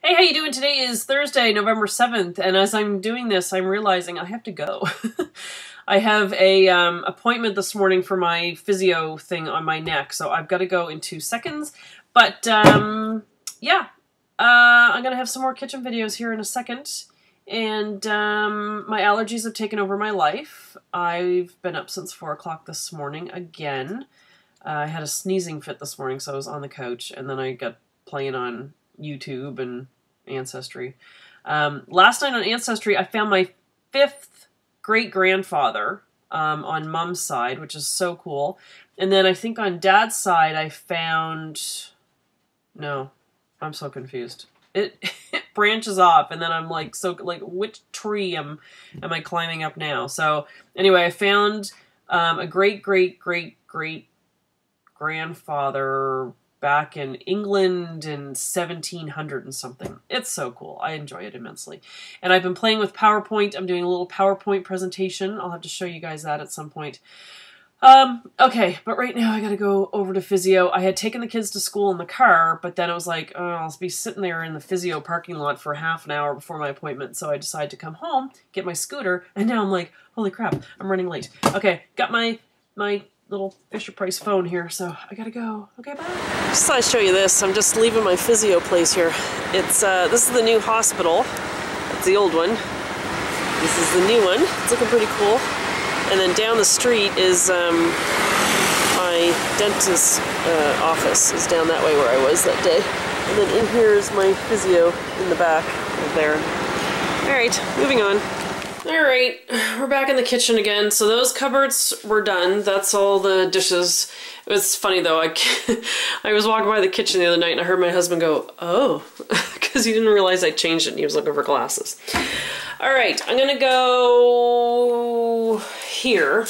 Hey, how you doing? Today is Thursday, November 7th, and as I'm doing this, I'm realizing I have to go. I have a appointment this morning for my physio thing on my neck, so I've got to go in 2 seconds. But, yeah, I'm going to have some more kitchen videos here in a second. And my allergies have taken over my life. I've been up since 4 o'clock this morning again. I had a sneezing fit this morning, so I was on the couch, and then I got playing on YouTube and Ancestry. Last night on Ancestry, I found my 5th great-grandfather on Mom's side, which is so cool. And then I think on Dad's side, I found... No, I'm so confused. It branches off, and then I'm like, which tree am I climbing up now? So anyway, I found a great-great-great-great-grandfather back in England in 1700 and something. It's so cool. I enjoy it immensely. And I've been playing with PowerPoint. I'm doing a little PowerPoint presentation. I'll have to show you guys that at some point. Okay, but right now I gotta go over to physio. I had taken the kids to school in the car, but then I was like, oh, I'll be sitting there in the physio parking lot for half an hour before my appointment, so I decided to come home, get my scooter, and now I'm like, holy crap, I'm running late. Okay, got my little Fisher-Price phone here, so I gotta go. Okay, bye. Just thought I'd show you this. I'm just leaving my physio place here. It's, this is the new hospital. It's the old one. This is the new one. It's looking pretty cool. And then down the street is, my dentist's office is down that way where I was that day. And then in here is my physio in the back right there. Alright, moving on. Alright, we're back in the kitchen again. So those cupboards were done. That's all the dishes. It was funny though, I was walking by the kitchen the other night and I heard my husband go, oh, because he didn't realize I changed it and he was looking for glasses. Alright, I'm gonna go here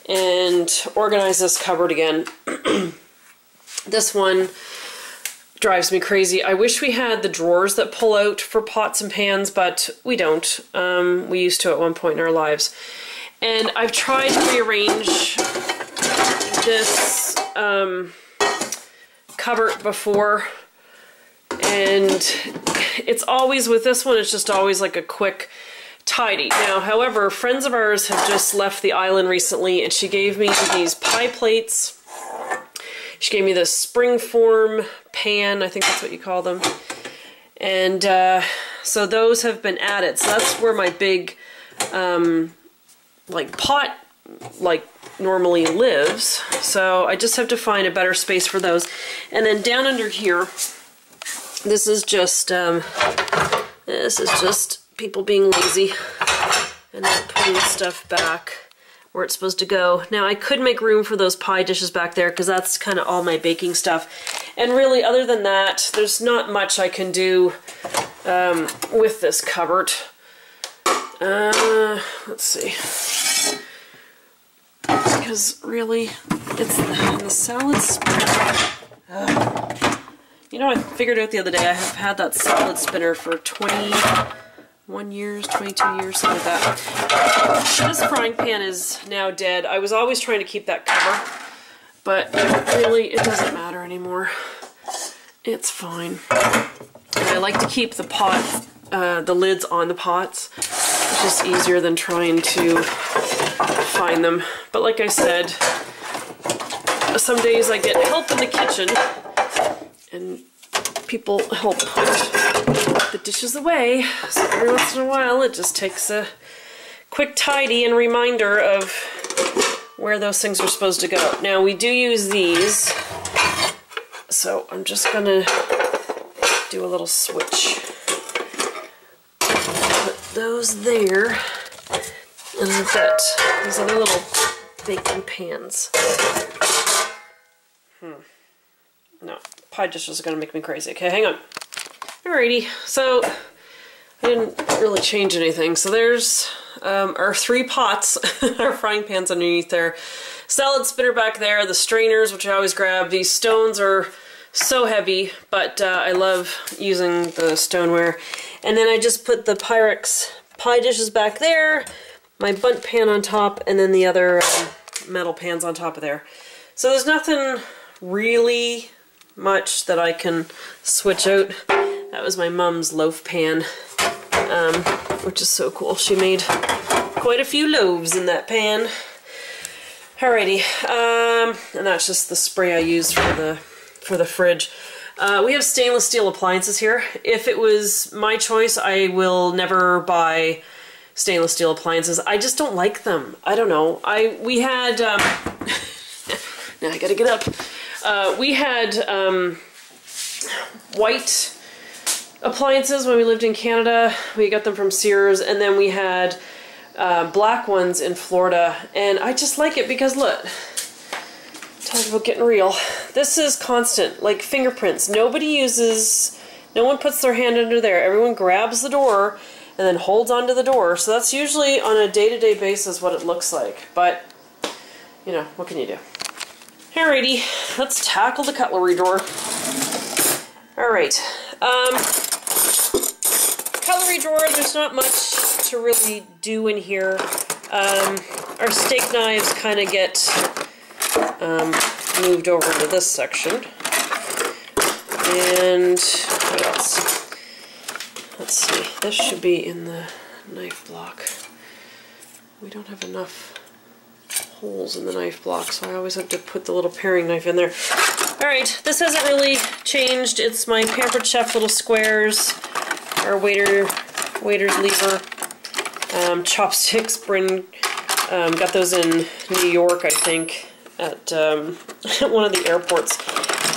and organize this cupboard again. This one drives me crazy. I wish we had the drawers that pull out for pots and pans, but we don't. We used to at one point in our lives. And I've tried to rearrange this cupboard before, and it's always, with this one, it's just always like a quick tidy. Now, however, friends of ours have just left the island recently, and she gave me these pie plates. She gave me this springform pan, I think that's what you call them. And so those have been added. So that's where my big pot normally lives. So I just have to find a better space for those. And then down under here, this is just people being lazy and not putting stuff back where it's supposed to go. Now I could make room for those pie dishes back there because that's kind of all my baking stuff. And really, other than that, there's not much I can do with this cupboard. Let's see. Because really, it's the salad spinner. You know, I figured out the other day I have had that salad spinner for 21 years, 22 years, something like that. This frying pan is now dead. I was always trying to keep that cover, but really it doesn't matter anymore. It's fine. And I like to keep the pot, the lids on the pots. It's just easier than trying to find them. But like I said, some days I get help in the kitchen and people help put the dishes away, so every once in a while it just takes a quick tidy and reminder of where those things are supposed to go. Now we do use these, so I'm just gonna do a little switch. Put those there, and I've got these other little baking pans. No, pie dishes are gonna make me crazy. Okay, hang on. Alrighty, so I didn't really change anything. So there's our 3 pots, our frying pans underneath there. Salad spinner back there, the strainers, which I always grab. These stones are so heavy, but I love using the stoneware. And then I just put the Pyrex pie dishes back there, my bundt pan on top, and then the other metal pans on top of there. So there's nothing really much that I can switch out. That was my mom's loaf pan, which is so cool. She made quite a few loaves in that pan. Alrighty, and that's just the spray I used for the fridge. We have stainless steel appliances here. If it was my choice, I will never buy stainless steel appliances. I just don't like them. I don't know. We had now I gotta get up. We had white appliances when we lived in Canada. We got them from Sears, and then we had black ones in Florida, and I just like it because look, talk about getting real. This is constant, like fingerprints. No one puts their hand under there. Everyone grabs the door and then holds onto the door. So that's usually on a day-to-day basis what it looks like. But, you know, what can you do? Alrighty, let's tackle the cutlery drawer. Alright. Cutlery drawer, there's not much to really do in here. Our steak knives kind of get moved over into this section. And what else? Let's see. This should be in the knife block. We don't have enough holes in the knife block, so I always have to put the little paring knife in there. Alright, this hasn't really changed. It's my Pampered Chef little squares, our waiter's lever, chopsticks. Bryn got those in New York, I think, at one of the airports.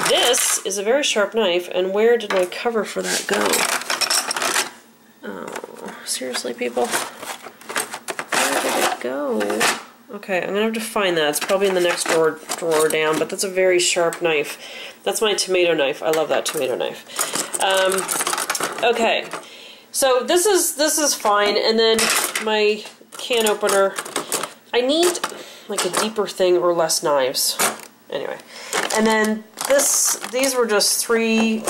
This is a very sharp knife, and where did my cover for that go? Oh, seriously, people? Where did it go? Okay, I'm gonna have to find that. It's probably in the next drawer down, but that's a very sharp knife. That's my tomato knife. I love that tomato knife. Okay, so this is fine, and then my can opener. I need like a deeper thing or less knives. Anyway, and then these were just 3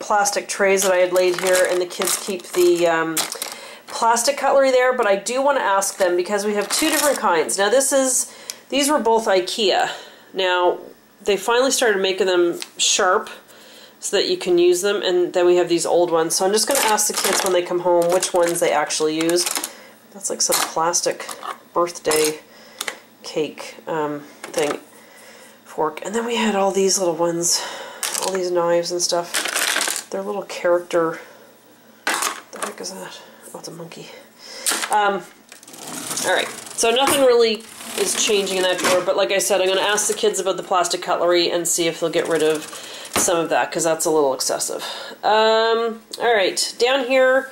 plastic trays that I had laid here, and the kids keep the plastic cutlery there, but I do want to ask them because we have 2 different kinds. Now these were both IKEA. Now they finally started making them sharp so that you can use them, and then we have these old ones. So I'm just going to ask the kids when they come home which ones they actually use. That's like some plastic birthday cake thing. Fork. And then we had all these little ones, all these knives and stuff. They're little character. What the heck is that? Oh, it's a monkey. Alright, so nothing really is changing in that drawer, but like I said, I'm going to ask the kids about the plastic cutlery and see if they'll get rid of some of that, because that's a little excessive. Alright, down here,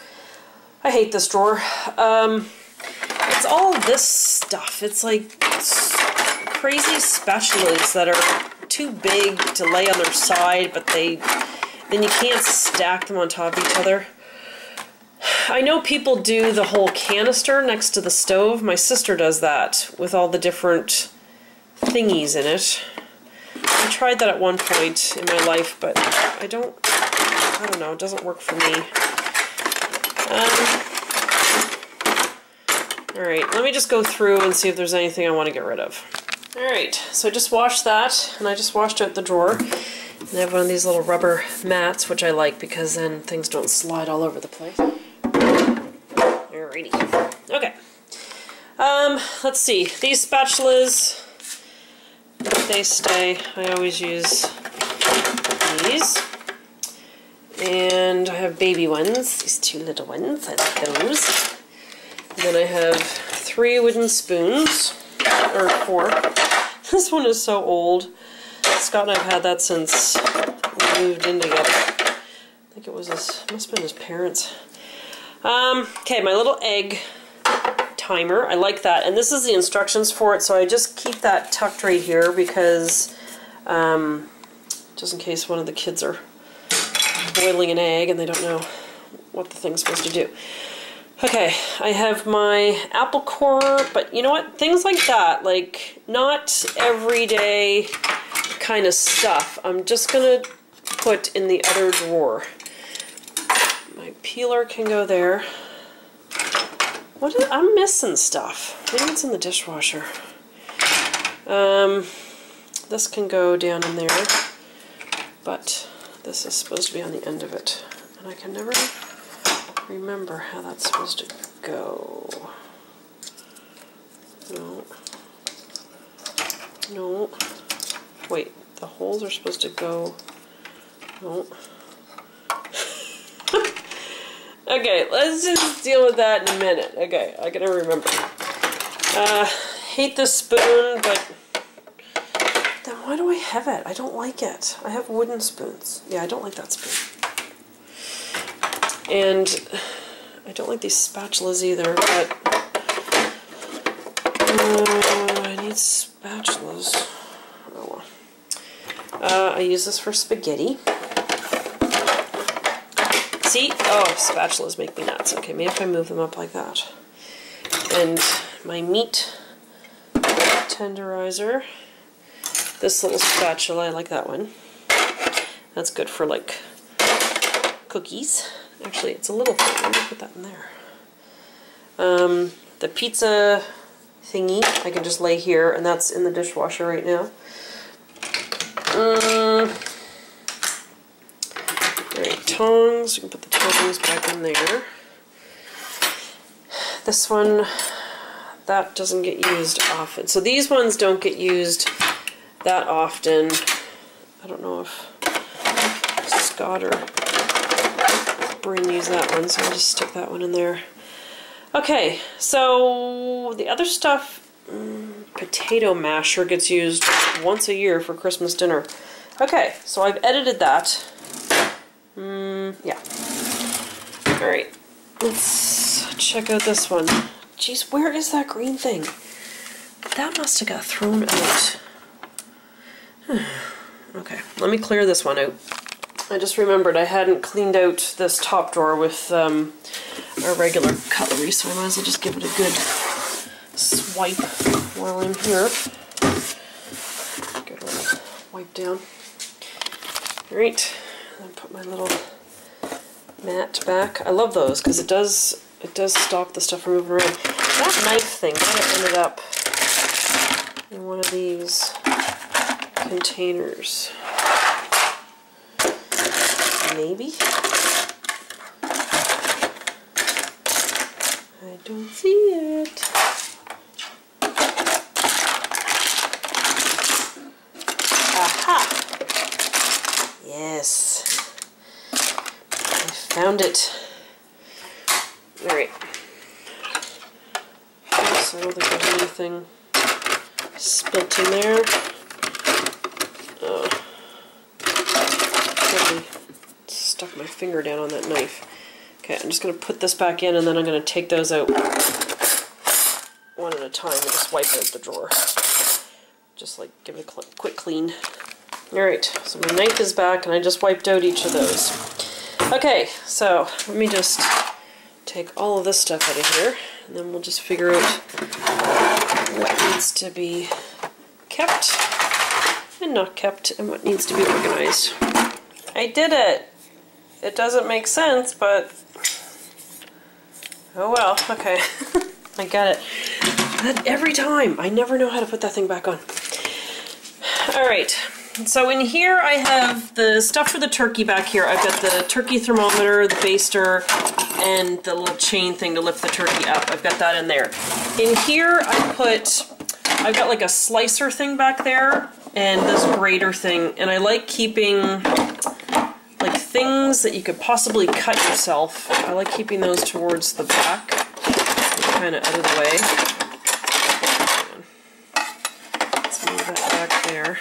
I hate this drawer. It's all this stuff. It's like crazy spatulas that are too big to lay on their side, but then you can't stack them on top of each other. I know people do the whole canister next to the stove. My sister does that with all the different thingies in it. I tried that at one point in my life, but I don't know, it doesn't work for me. Alright, let me just go through and see if there's anything I want to get rid of. Alright, so I just washed that, and I just washed out the drawer. And I have one of these little rubber mats, which I like because then things don't slide all over the place. Alrighty. Okay. Let's see. These spatulas, they stay. I always use these. And I have baby ones, these 2 little ones. I like those. And then I have 3 wooden spoons, or 4. This one is so old. Scott and I have had that since we moved in together. I think it was must have been his parents. Okay, my little egg timer. I like that. And this is the instructions for it, so I just keep that tucked right here because just in case one of the kids are boiling an egg and they don't know what the thing's supposed to do. Okay, I have my apple core, but you know what? Things like that, like not everyday kind of stuff, I'm just gonna put in the other drawer. My peeler can go there. I'm missing stuff. Maybe it's in the dishwasher. This can go down in there, but this is supposed to be on the end of it. and I can never remember how that's supposed to go. No. No. Wait, the holes are supposed to go. No. Okay, let's just deal with that in a minute. Okay, I gotta remember. Hate this spoon, but then why do I have it? I don't like it. I have wooden spoons. Yeah, I don't like that spoon. And I don't like these spatulas either, but I need spatulas. Oh well. I use this for spaghetti. See? Oh, spatulas make me nuts. Okay, maybe if I move them up like that. And my meat tenderizer. This little spatula, I like that one. That's good for like cookies. Actually, it's a little thing. Let me put that in there. The pizza thingy I can just lay here, and that's in the dishwasher right now. Alright, tongs. You can put the tongs back in there. This one, that doesn't get used often. So these ones don't get used that often. I don't know if Scott or Bryn use that one, so I'll just stick that one in there. Okay, so the other stuff, potato masher gets used once a year for Christmas dinner. Okay, so I've edited that. Yeah. Alright, let's check out this one. Jeez, where is that green thing? That must have got thrown out. Okay, let me clear this one out. I just remembered I hadn't cleaned out this top drawer with our regular cutlery, so I might as well just give it a good swipe while I'm here. Good little wipe down. Alright, and put my little mat back. I love those because it does stop the stuff from moving around. That knife thing might have ended up in one of these containers. Maybe? I don't see it. Aha! Yes. I found it. Alright. So I don't think there's anything spilt in there. Totally stuck my finger down on that knife. Okay, I'm just going to put this back in, and then I'm going to take those out one at a time and just wipe out the drawer. Just like give it a quick clean. Alright, so my knife is back, and I just wiped out each of those. Okay, so let me just take all of this stuff out of here, and then we'll just figure out what needs to be kept and not kept, and what needs to be organized. I did it! It doesn't make sense, but oh well, okay. I got it. But every time, I never know how to put that thing back on. Alright, so in here I have the stuff for the turkey back here. I've got the turkey thermometer, the baster, and the little chain thing to lift the turkey up. I've got that in there. In here I've got like a slicer thing back there, and this grater thing, and I like keeping like things that you could possibly cut yourself. I like keeping those towards the back, kind of out of the way. Let's move that back there.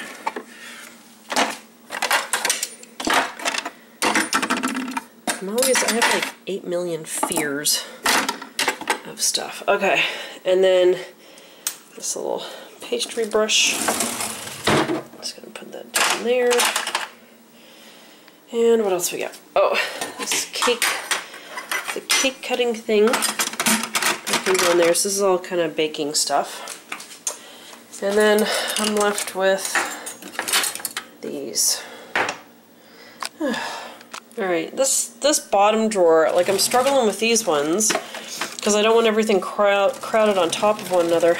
I have like 8 million fears of stuff. Okay, and then this little pastry brush. Just gonna put that down there. And what else we got? Oh, this the cake cutting thing. I can go in there. So this is all kind of baking stuff. And then I'm left with these. Alright, this bottom drawer, like I'm struggling with these ones because I don't want everything crowded on top of one another.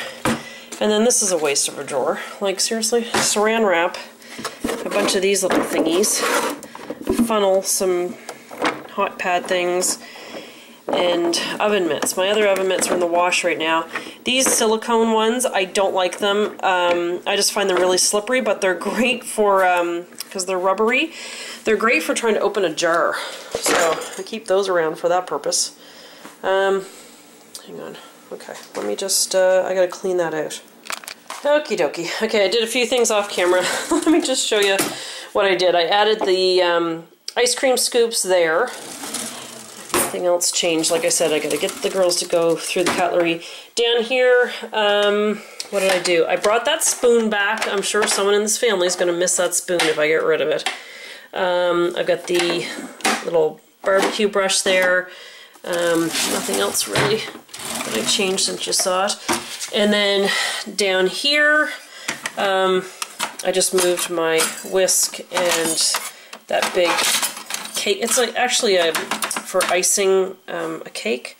And then this is a waste of a drawer. Like seriously, saran wrap, a bunch of these little thingies, a funnel, some hot pad things, and oven mitts. My other oven mitts are in the wash right now. These silicone ones, I don't like them. I just find them really slippery, but they're great for, because they're rubbery, they're great for trying to open a jar. So I keep those around for that purpose. Hang on. Okay, let me just, I gotta clean that out. Okie dokie. Okay, I did a few things off camera. Let me just show you what I did. I added the ice cream scoops there. Nothing else changed. Like I said, I gotta get the girls to go through the cutlery. Down here, what did I do? I brought that spoon back. I'm sure someone in this family is gonna miss that spoon if I get rid of it. I've got the little barbecue brush there. Nothing else really that I changed since you saw it. And then down here, I just moved my whisk and that big cake. It's like actually for icing a cake.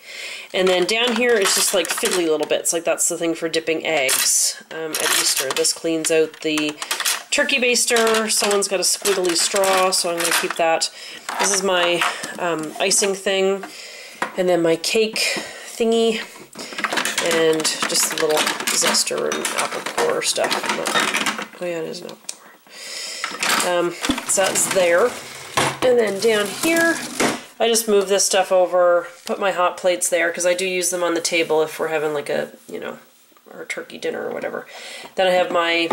And then down here is just like fiddly little bits. Like that's the thing for dipping eggs at Easter. This cleans out the turkey baster. Someone's got a squiggly straw, so I'm going to keep that. This is my icing thing. And then my cake thingy. And just a little zester and apple core stuff. Oh yeah, it is an apple core. So that's there. And then down here, I just move this stuff over, put my hot plates there, because I do use them on the table if we're having like a, you know, or turkey dinner or whatever. Then I have my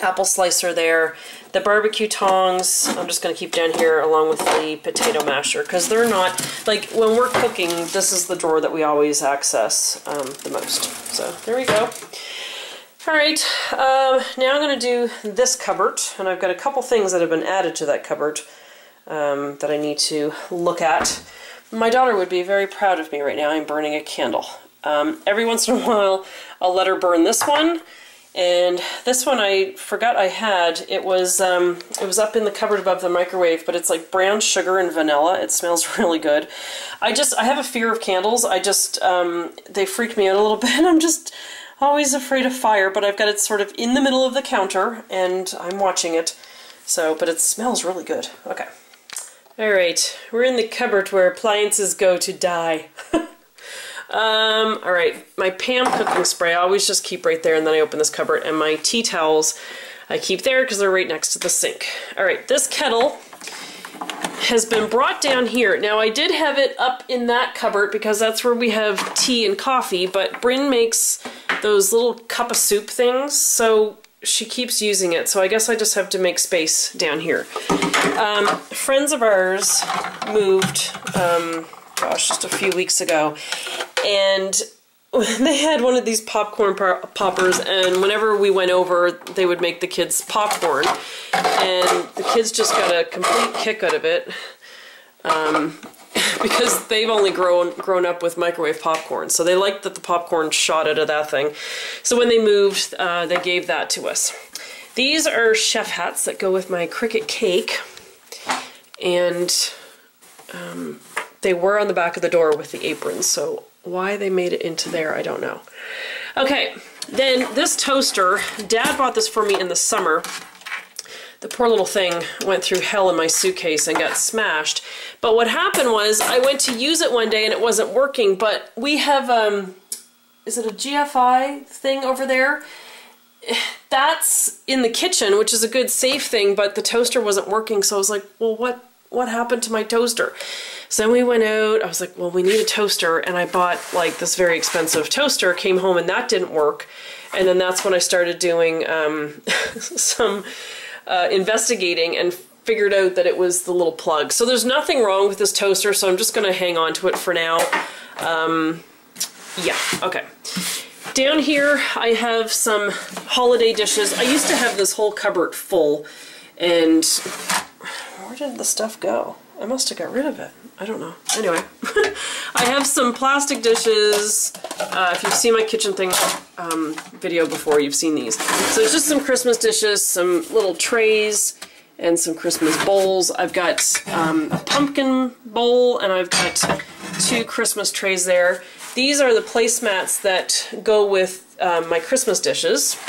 apple slicer there. The barbecue tongs, I'm just going to keep down here along with the potato masher, because they're not, like when we're cooking, this is the drawer that we always access the most. So there we go. Alright, now I'm going to do this cupboard, and I've got a couple things that have been added to that cupboard that I need to look at. My daughter would be very proud of me right now. I'm burning a candle. Every once in a while, I'll let her burn this one. And this one I forgot I had. It was up in the cupboard above the microwave, but it's like brown sugar and vanilla. It smells really good. I have a fear of candles. They freak me out a little bit. I'm just always afraid of fire, but I've got it sort of in the middle of the counter, and I'm watching it. So, but it smells really good. Okay. All right, we're in the cupboard where appliances go to die. All right, my Pam cooking spray I always just keep right there, and then I open this cupboard, and my tea towels I keep there because they're right next to the sink. All right, this kettle has been brought down here. Now I did have it up in that cupboard because that's where we have tea and coffee, but Bryn makes those little cup of soup things, so she keeps using it, so I guess I just have to make space down here. Friends of ours moved, gosh, just a few weeks ago, and they had one of these popcorn poppers, and whenever we went over, they would make the kids popcorn, and the kids just got a complete kick out of it, because they've only grown up with microwave popcorn, so they liked that the popcorn shot out of that thing. So when they moved, they gave that to us. These are chef hats that go with my cricket cake, and they were on the back of the door with the aprons, so why they made it into there, I don't know. Okay, then this toaster, Dad bought this for me in the summer. The poor little thing went through hell in my suitcase and got smashed. But what happened was I went to use it one day and it wasn't working, but we have, is it a GFI thing over there? That's in the kitchen, which is a good safe thing, but the toaster wasn't working, so I was like, well, what happened to my toaster? So then we went out, I was like, well, we need a toaster, and I bought like this very expensive toaster, came home and that didn't work, and then that's when I started doing some investigating and figured out that it was the little plug. So there's nothing wrong with this toaster, so I'm just going to hang on to it for now. Yeah, okay. Down here I have some holiday dishes. I used to have this whole cupboard full, and where did the stuff go? I must have got rid of it. I don't know. Anyway, I have some plastic dishes. If you've seen my kitchen thing video before, you've seen these. So it's just some Christmas dishes, some little trays, and some Christmas bowls. I've got a pumpkin bowl, and I've got 2 Christmas trays there. These are the placemats that go with my Christmas dishes.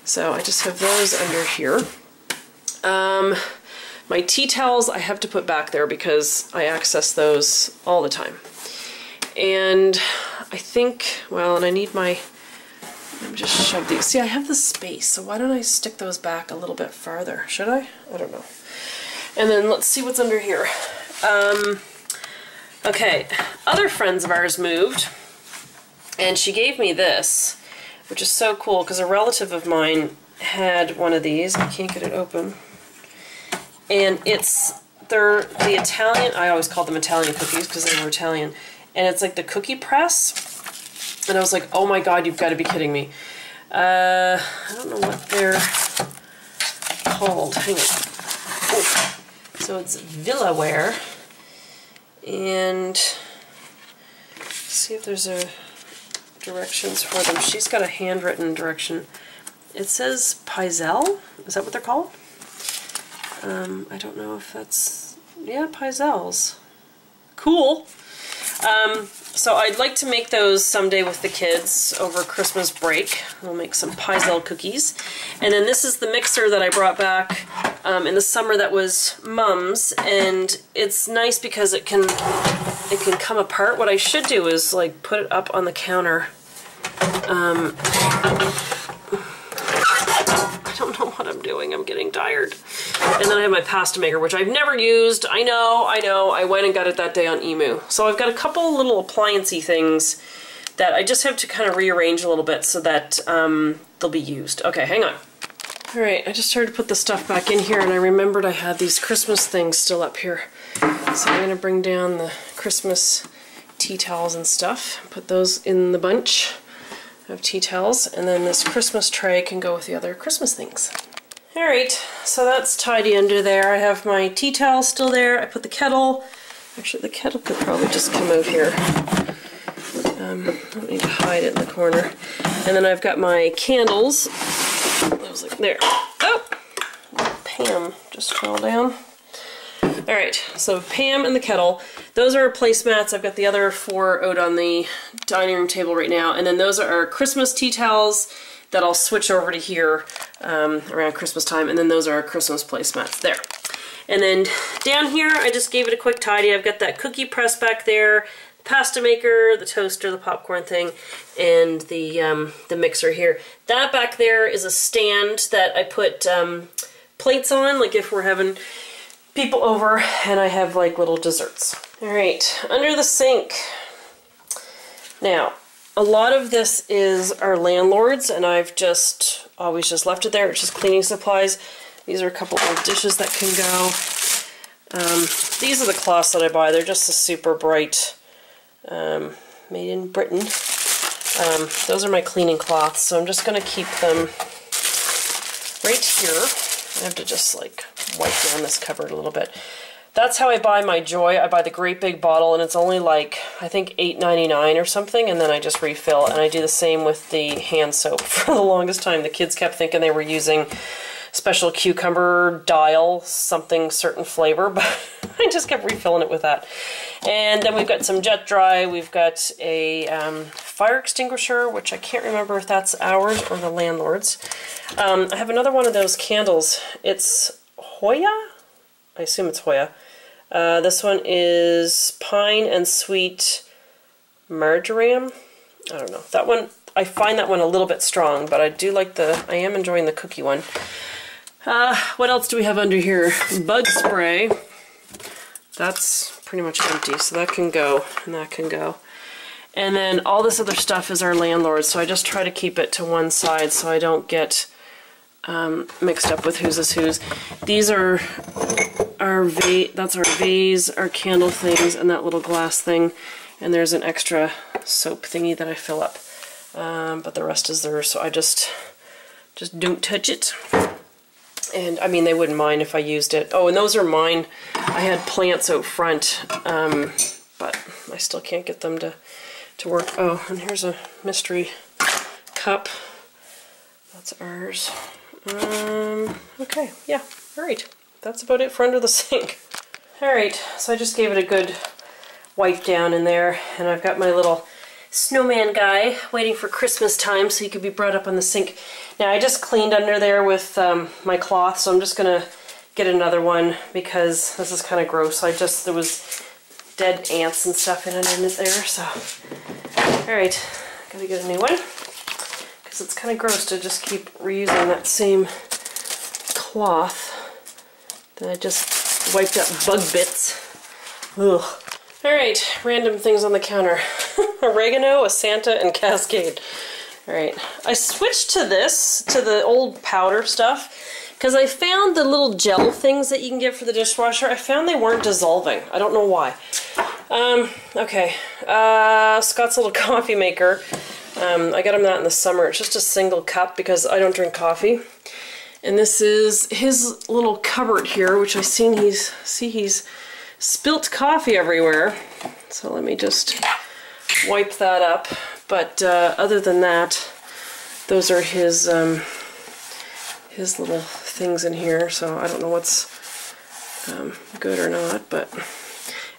So I just have those under here. My tea towels I have to put back there because I access those all the time. And I think, well, and I need my, let me just shove these. See, I have the space, so why don't I stick those back a little bit farther? Should I? I don't know. And then let's see what's under here. Okay, other friends of ours moved, and she gave me this, which is so cool because a relative of mine had one of these. I can't get it open. And they're the Italian, I always called them Italian cookies because they were Italian. And it's like the cookie press. And I was like, oh my God, you've got to be kidding me. I don't know what they're called. Hang on. Oh. So it's Villaware. And see if there's a directions for them. She's got a handwritten direction. It says Pizel. Is that what they're called? I don't know if that's, yeah, Pizels. Cool. So I'd like to make those someday with the kids over Christmas break. We'll make some Pizel cookies. And then this is the mixer that I brought back in the summer that was Mom's, and it's nice because it can come apart. What I should do is like put it up on the counter. I don't know what I'm doing. I'm getting tired. And then I have my pasta maker, which I've never used. I know. I went and got it that day on Emu. So I've got a couple little appliance-y things that I just have to kind of rearrange a little bit so that they'll be used. Okay, hang on. All right, I just started to put the stuff back in here, and I remembered I had these Christmas things still up here. So I'm going to bring down the Christmas tea towels and stuff, put those in the bunch of tea towels, and then this Christmas tray can go with the other Christmas things. Alright, so that's tidy under there. I have my tea towel still there. I put the kettle. Actually, the kettle could probably just come out here. I don't need to hide it in the corner. And then I've got my candles. I was like, there. Oh! Pam just fell down. Alright, so Pam and the kettle. Those are placemats. I've got the other 4 out on the dining room table right now. And then those are our Christmas tea towels that I'll switch over to here around Christmas time. And then those are our Christmas placemats there. And then down here, I just gave it a quick tidy. I've got that cookie press back there, the pasta maker, the toaster, the popcorn thing, and the mixer here. That back there is a stand that I put plates on, like if we're having people over, and I have like little desserts. All right, under the sink. Now, a lot of this is our landlord's, and I've just always just left it there. It's just cleaning supplies. These are a couple old dishes that can go. These are the cloths that I buy. They're just a super bright, made in Britain. Those are my cleaning cloths, so I'm just going to keep them right here. I have to just like wipe down this cupboard a little bit. That's how I buy my Joy. I buy the great big bottle, and it's only like, I think $8.99 or something, and then I just refill. And I do the same with the hand soap. For the longest time, the kids kept thinking they were using special cucumber dial, something certain flavor, but I just kept refilling it with that. And then we've got some jet dry. We've got a fire extinguisher, which I can't remember if that's ours or the landlord's. I have another one of those candles. It's Hoya? I assume it's Hoya. This one is pine and sweet marjoram. I don't know. That one, I find that one a little bit strong, but I do like I am enjoying the cookie one. What else do we have under here? Bug spray. That's pretty much empty, so that can go, and that can go. And then all this other stuff is our landlord's, so I just try to keep it to one side so I don't get mixed up with whose is whose. These are that's our vase, our candle things, and that little glass thing. And there's an extra soap thingy that I fill up. But the rest is theirs, so I just don't touch it. And I mean, they wouldn't mind if I used it. Oh, and those are mine. I had plants out front, but I still can't get them to work. Oh, and here's a mystery cup. That's ours. Okay, yeah, all right. That's about it for under the sink. All right, so I just gave it a good wipe down in there, and I've got my little snowman guy waiting for Christmas time so he could be brought up on the sink. Now I just cleaned under there with my cloth, so I'm just gonna get another one because this is kind of gross. There was dead ants and stuff in it there, so. Alright, gotta get a new one. Because it's kind of gross to just keep reusing that same cloth that I just wiped out bug bits. Ugh. Alright, random things on the counter. Oregano, a Santa, and Cascade. Alright, I switched to this, to the old powder stuff, because I found the little gel things that you can get for the dishwasher, I found they weren't dissolving. I don't know why. Okay, Scott's little coffee maker. I got him that in the summer. It's just a single cup because I don't drink coffee. And this is his little cupboard here, which I see he's spilt coffee everywhere. So let me just wipe that up. But other than that, those are his little things in here. So I don't know what's good or not. But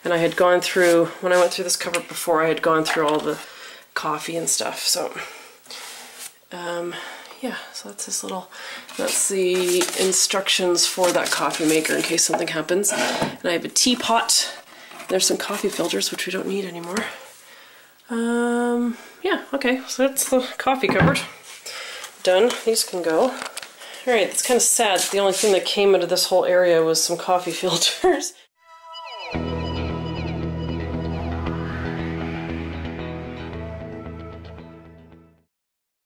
and I had gone through, when I went through this cupboard before, I had gone through all the coffee and stuff. So yeah, so that's this little, that's the instructions for that coffee maker in case something happens. And I have a teapot. There's some coffee filters, which we don't need anymore. Yeah, okay, so that's the coffee cupboard. Done, these can go. Alright, it's kind of sad. The only thing that came out of this whole area was some coffee filters.